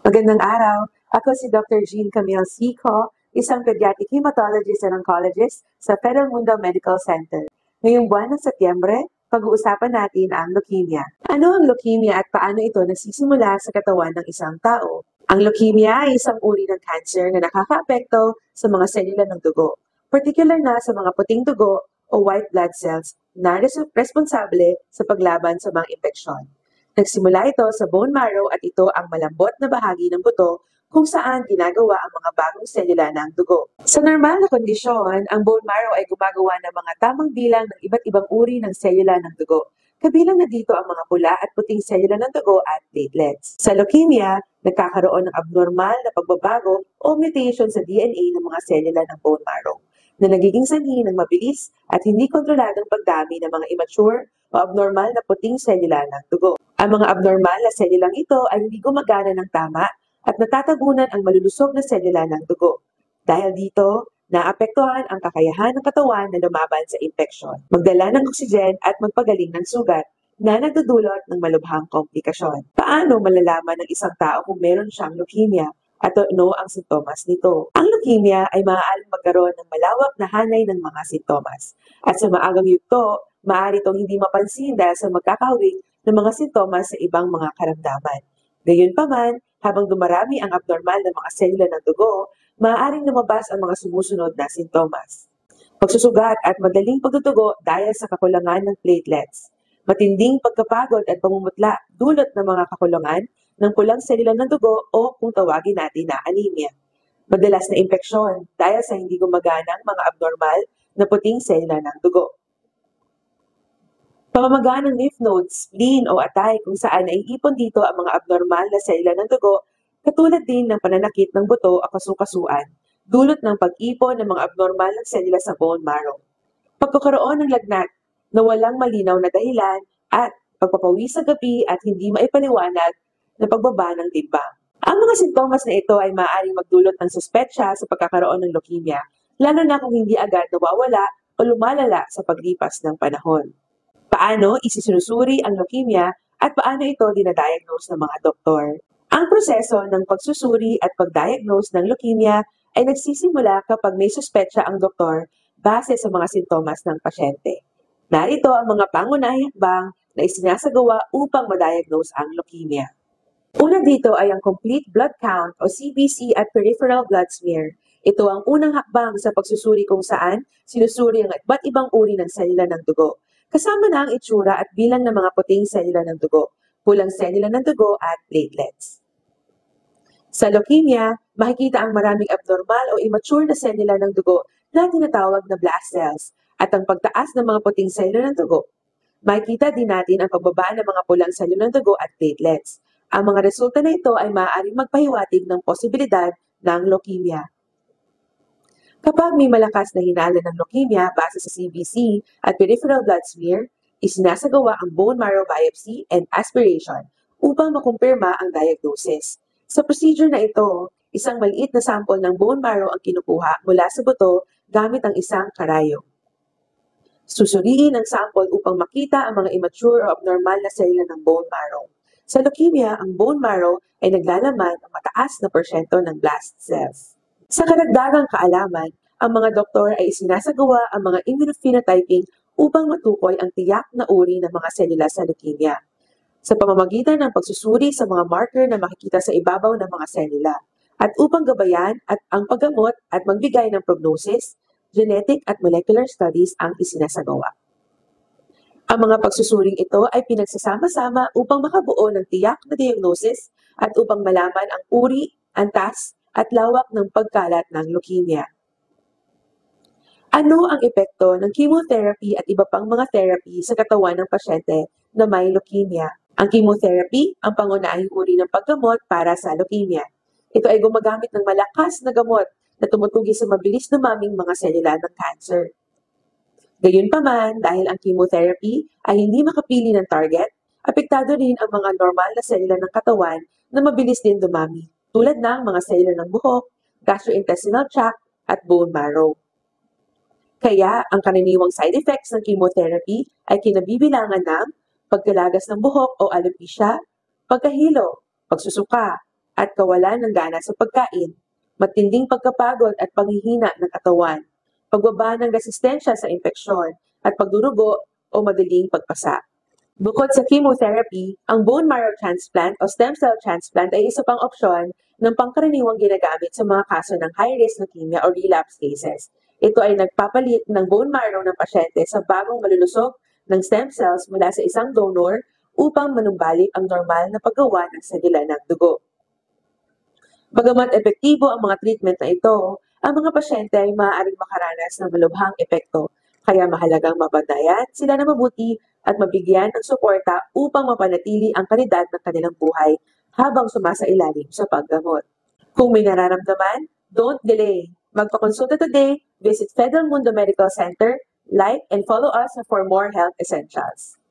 Magandang araw. Ako si Dr. Jean Camille Sico, isang pediatric hematologist and oncologist sa Federal Mundo Medical Center. Ngayong buwan ng Setyembre, pag-uusapan natin ang leukemia. Ano ang leukemia at paano ito nagsisimula sa katawan ng isang tao? Ang leukemia ay isang uri ng cancer na nakakaapekto sa mga selula ng dugo, particular na sa mga puting dugo o white blood cells na responsable sa paglaban sa mga impeksyon. Nagsimula ito sa bone marrow at ito ang malambot na bahagi ng buto kung saan ginagawa ang mga bagong selula ng dugo. Sa normal na kondisyon, ang bone marrow ay gumagawa ng mga tamang bilang ng iba't ibang uri ng selula ng dugo. Kabilang na dito ang mga pula at puting selula ng dugo at platelets. Sa leukemia, nagkakaroon ng abnormal na pagbabago o mutation sa DNA ng mga selula ng bone marrow na nagiging sanhi ng mabilis at hindi kontroladong pagdami ng mga immature o abnormal na puting selula ng dugo. Ang mga abnormal na selulang ito ay hindi gumagana ng tama at natatabunan ang malulusog na selula ng dugo. Dahil dito, naapektuhan ang kakayahan ng katawan na lumaban sa impeksyon, magdala ng oksigen at magpagaling ng sugat na nagdudulot ng malubhang komplikasyon. Paano malalaman ng isang tao kung meron siyang leukemia at ano ang sintomas nito? Ang leukemia ay maaaring magkaroon ng malawak na hanay ng mga sintomas. At sa maagang yugto, maaari itong hindi mapansin dahil sa magkakahawig ng mga sintomas sa ibang mga karamdaman. Gayunpaman, habang dumarami ang abnormal na mga selula ng dugo, maaaring lumabas ang mga sumusunod na sintomas. Pagsusugat at madaling pagdudugo dahil sa kakulangan ng platelets. Matinding pagkapagod at pamumutla dulot ng mga kakulangan ng pulang selula ng dugo o kung tawagin natin na anemia. Madalas na impeksyon dahil sa hindi gumaganang mga abnormal na puting selula ng dugo. Pamamaga ng lymph nodes, spleen o atay kung saan naiipon dito ang mga abnormal na selula ng dugo, katulad din ng pananakit ng buto o kasukasuan, dulot ng pag-ipon ng mga abnormal na selula sa bone marrow. Pagkakaroon ng lagnat na walang malinaw na dahilan at pagpapawis sa gabi at hindi maipaliwanag na pagbaba ng timbang. Ang mga sintomas na ito ay maaaring magdulot ng suspetsya sa pagkakaroon ng leukemia, lalo na kung hindi agad nawawala o lumalala sa paglipas ng panahon. Paano isisinusuri ang leukemia at paano ito dinadiagnose ng mga doktor? Ang proseso ng pagsusuri at pagdiagnose ng leukemia ay nagsisimula kapag may suspetsa ang doktor base sa mga sintomas ng pasyente. Narito ang mga pangunahing hakbang na isinasagawa upang ma-diagnose ang leukemia. Una dito ay ang complete blood count o CBC at peripheral blood smear. Ito ang unang hakbang sa pagsusuri kung saan sinusuri ang iba't ibang uri ng selula ng dugo. Kasama na ang itsura at bilang ng mga puting selula ng dugo, pulang selula ng dugo at platelets. Sa leukemia, makikita ang maraming abnormal o immature na selula ng dugo na tinatawag na blast cells at ang pagtaas ng mga puting selula ng dugo. Makikita din natin ang pagbaba ng mga pulang selula ng dugo at platelets. Ang mga resulta na ito ay maaaring magpahiwatig ng posibilidad ng leukemia. Kapag may malakas na hinala ng leukemia base sa CBC at peripheral blood smear, isinasagawa ang bone marrow biopsy and aspiration upang makumpirma ang diagnosis. Sa procedure na ito, isang maliit na sample ng bone marrow ang kinukuha mula sa buto gamit ang isang karayom. Susuriin ang sample upang makita ang mga immature o abnormal na selula ng bone marrow. Sa leukemia, ang bone marrow ay naglalaman ng mataas na porsyento ng blast cells. Sa karagdagang kaalaman, ang mga doktor ay isinasagawa ang mga immunophenotyping upang matukoy ang tiyak na uri ng mga selula sa leukemia. Sa pamamagitan ng pagsusuri sa mga marker na makikita sa ibabaw ng mga selula, at upang gabayan at ang paggamot at magbigay ng prognosis, genetic at molecular studies ang isinasagawa. Ang mga pagsusuring ito ay pinagsasama-sama upang makabuo ng tiyak na diagnosis at upang malaman ang uri, antas, at lawak ng pagkalat ng leukemia. Ano ang epekto ng chemotherapy at iba pang mga therapy sa katawan ng pasyente na may leukemia? Ang chemotherapy ang pangunahing uri ng paggamot para sa leukemia. Ito ay gumagamit ng malakas na gamot na tumutugi sa mabilis dumaming mga selula ng cancer. Gayunpaman, dahil ang chemotherapy ay hindi makapili ng target, apektado rin ang mga normal na selula ng katawan na mabilis din dumami, tulad ng mga selula ng buhok, gastrointestinal tract, at bone marrow. Kaya, ang karaniwang side effects ng chemotherapy ay kinabibilangan ng pagkalagas ng buhok o alopecia, pagkahilo, pagsusuka, at kawalan ng gana sa pagkain, matinding pagkapagod at paghihina ng katawan, pagbaba ng resistensya sa infeksyon, at pagdurugo o madaling pagpasa. Bukod sa chemotherapy, ang bone marrow transplant o stem cell transplant ay isa pang opsyon ng pangkaraniwang ginagamit sa mga kaso ng high-risk leukemia o relapse cases. Ito ay nagpapalit ng bone marrow ng pasyente sa bagong malulusog ng stem cells mula sa isang donor upang manumbalik ang normal na paggawa ng selula ng dugo. Bagamat epektibo ang mga treatment na ito, ang mga pasyente ay maaaring makaranas ng malubhang epekto, kaya mahalagang mabantayan sila na mabuti at mabigyan ng suporta upang mapanatili ang kalidad ng kanilang buhay habang sumasailalim sa paggamot. Kung may nararamdaman, don't delay. Magpakonsulta today, visit Federal Mundo Medical Center, like and follow us for more health essentials.